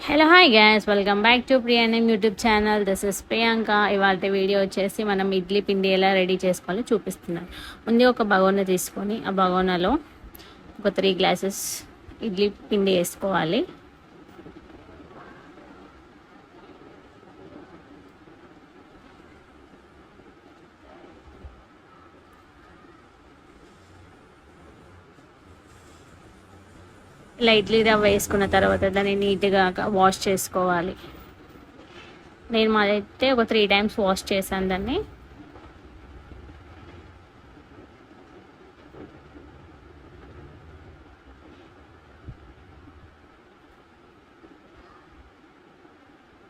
Hello hi guys, welcome back to Priyanam YouTube channel. This is Priyanka. ఇవాళ video వచ్చేసి మనం ఇడ్లీ పిండి ఎలా రెడీ చేసుకోవాలో చూపిస్తున్నాను. ముందు ఒక బగోనా తీసుకొని ఆ బగోనాలో ఒక 3 గ్లాసెస్ ఇడ్లీ పిండి వేసుకోవాలి. ఇలా ఇడ్లీ రవ్వ వేసుకున్న తర్వాత దాన్ని నీట్గా వాష్ చేసుకోవాలి. నేను మాదైతే ఒక 3 టైమ్స్ వాష్ చేశాను దాన్ని.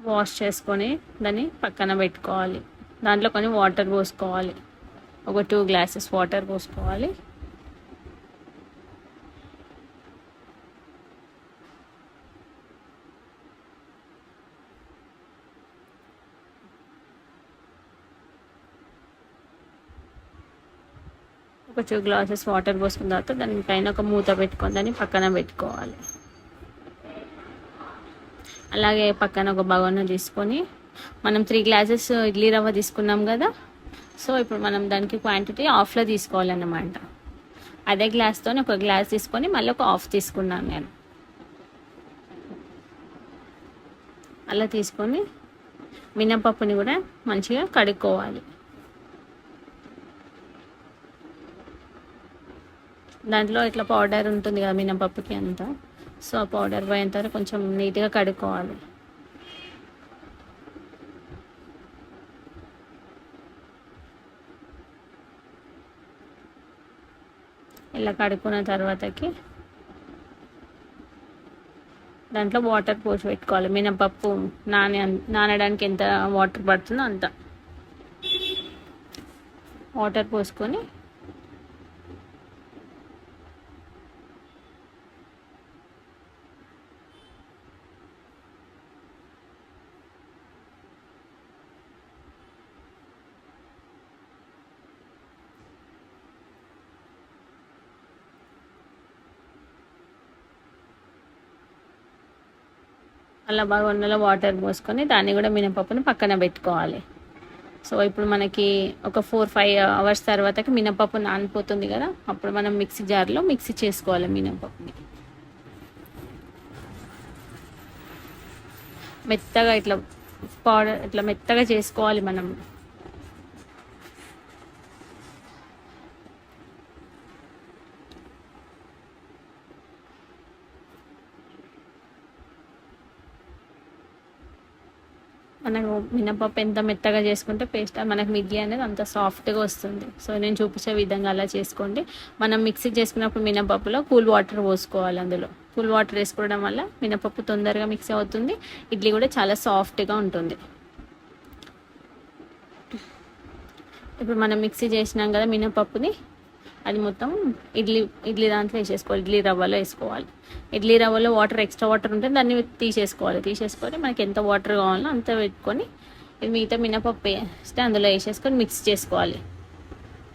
వాష్ చేసుకొని దాన్ని పక్కన పెట్టుకోవాలి. దాంట్లో కొన్ని వాటర్ పోసుకోవాలి. ఒక 2 గ్లాసెస్ వాటర్ పోసుకోవాలి. ఒక 2 గ్లాసెస్ వాటర్ పోసుకున్న తర్వాత దానిపైన ఒక మూత పెట్టుకొని దాన్ని పక్కన పెట్టుకోవాలి. అలాగే పక్కన ఒక బగోనా తీసుకొని మనం 3 గ్లాసెస్ ఇడ్లీ రవ్వ తీసుకున్నాం కదా, సో ఇప్పుడు మనం దానికి క్వాంటిటీ హాఫ్లో తీసుకోవాలన్నమాట. అదే గ్లాస్తో ఒక గ్లాస్ తీసుకొని మళ్ళీ ఒక హాఫ్ తీసుకున్నాను నేను. అలా తీసుకొని మినపప్పుని కూడా మంచిగా కడుక్కోవాలి. దాంట్లో ఇట్లా పౌడర్ ఉంటుంది కదా మినపప్పుకి అంతా, సో ఆ పౌడర్ పోయిన తర్వాత కొంచెం నీట్గా కడుక్కోవాలి. ఇలా కడుక్కున్న తర్వాతకి దాంట్లో వాటర్ పోసి పెట్టుకోవాలి. మినపప్పు నానడానికి ఎంత వాటర్ పడుతుందో అంత వాటర్ పోసుకొని అలా బగోనాలో వాటర్ పోసుకొని దాన్ని కూడా మినపప్పుని పక్కన పెట్టుకోవాలి. సో ఇప్పుడు మనకి ఒక 4-5 అవర్స్ తర్వాతకి మినపప్పు నానిపోతుంది కదా, అప్పుడు మనం మిక్సీ జార్లో మిక్సీ చేసుకోవాలి. మినపప్పుని మెత్తగా ఇట్లా పౌడర్ ఇట్లా మెత్తగా చేసుకోవాలి మనం. మనకు మినపప్పు ఎంత మెత్తగా చేసుకుంటే పేస్ట్ మనకు మిడ్లీ అనేది అంత సాఫ్ట్గా వస్తుంది. సో నేను చూపించే విధంగా అలా చేసుకోండి. మనం మిక్సీ చేసుకున్నప్పుడు మినపప్పులో కూల్ వాటర్ పోసుకోవాలి. అందులో కూల్ వాటర్ వేసుకోవడం వల్ల మినపప్పు తొందరగా మిక్స్ అవుతుంది, ఇడ్లీ కూడా చాలా సాఫ్ట్గా ఉంటుంది. ఇప్పుడు మనం మిక్సీ చేసినాం కదా మినపప్పుని, అది మొత్తం ఇడ్లీ దాంట్లో వేసేసుకోవాలి. ఇడ్లీ రవ్వలో వేసుకోవాలి. ఇడ్లీ రవ్వలో వాటర్ ఎక్స్ట్రా వాటర్ ఉంటే దాన్ని తీసేసుకొని మనకి ఎంత వాటర్ కావాలో అంత పెట్టుకొని మిగతా మినపప్పు వేస్తే అందులో వేసేసుకొని మిక్స్ చేసుకోవాలి.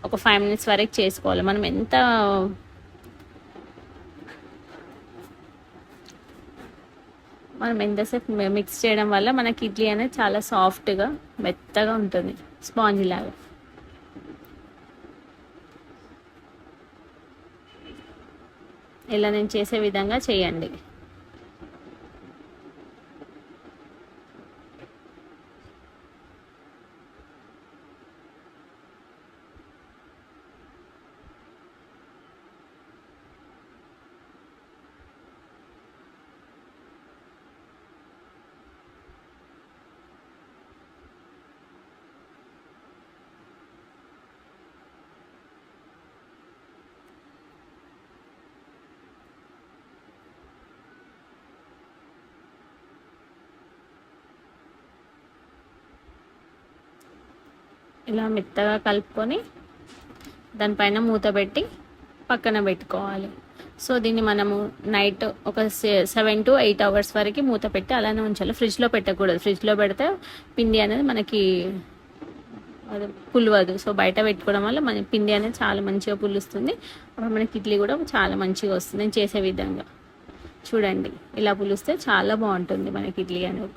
ఒక 5 మినిట్స్ వరకు చేసుకోవాలి. మనం ఎంతసేపు మిక్స్ చేయడం వల్ల మనకి ఇడ్లీ అనేది చాలా సాఫ్ట్గా మెత్తగా ఉంటుంది, స్పాంజీ లాగా. ఇలా నేను చేసే విధంగా చేయండి. ఇలా మెత్తగా కలుపుకొని దానిపైన మూత పెట్టి పక్కన పెట్టుకోవాలి. సో దీన్ని మనము నైట్ ఒక 7 to 8 అవర్స్ వరకు మూత పెట్టి అలానే ఉంచాలి. ఫ్రిడ్జ్లో పెట్టకూడదు. ఫ్రిడ్జ్లో పెడితే పిండి అనేది మనకి అది పులవదు. సో బయట పెట్టుకోవడం వల్ల మన పిండి అనేది చాలా మంచిగా పులుస్తుంది. అప్పుడు మనకి ఇడ్లీ కూడా చాలా మంచిగా వస్తుంది నేను చేసే విధంగా. చూడండి ఇలా పులిస్తే చాలా బాగుంటుంది మనకి ఇడ్లీ అనేది.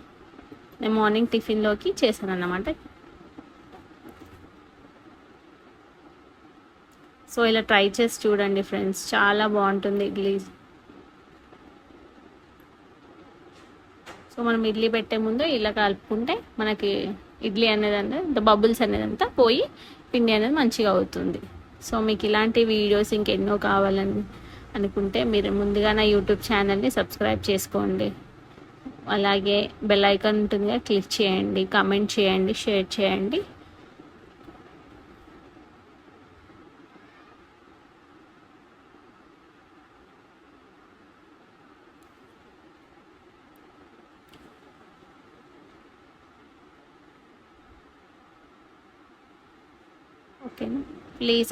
నేను మార్నింగ్ టిఫిన్లోకి చేశాను అన్నమాట. సో ఇలా ట్రై చేసి చూడండి ఫ్రెండ్స్, చాలా బాగుంటుంది ఇడ్లీ. సో మనం ఇడ్లీ పెట్టే ముందు ఇలా కలుపుకుంటే మనకి ఇడ్లీ అనేది బబుల్స్ అనేది అంతా పోయి పిండి అనేది మంచిగా అవుతుంది. సో మీకు ఇలాంటి వీడియోస్ ఇంకెన్నో కావాలని అనుకుంటే మీరు ముందుగా నా యూట్యూబ్ ఛానల్ని సబ్స్క్రైబ్ చేసుకోండి. అలాగే బెల్ ఐకాన్ ఉంటుందిగా, క్లిక్ చేయండి, కామెంట్ చేయండి, షేర్ చేయండి. ఓకేనా, ప్లీజ్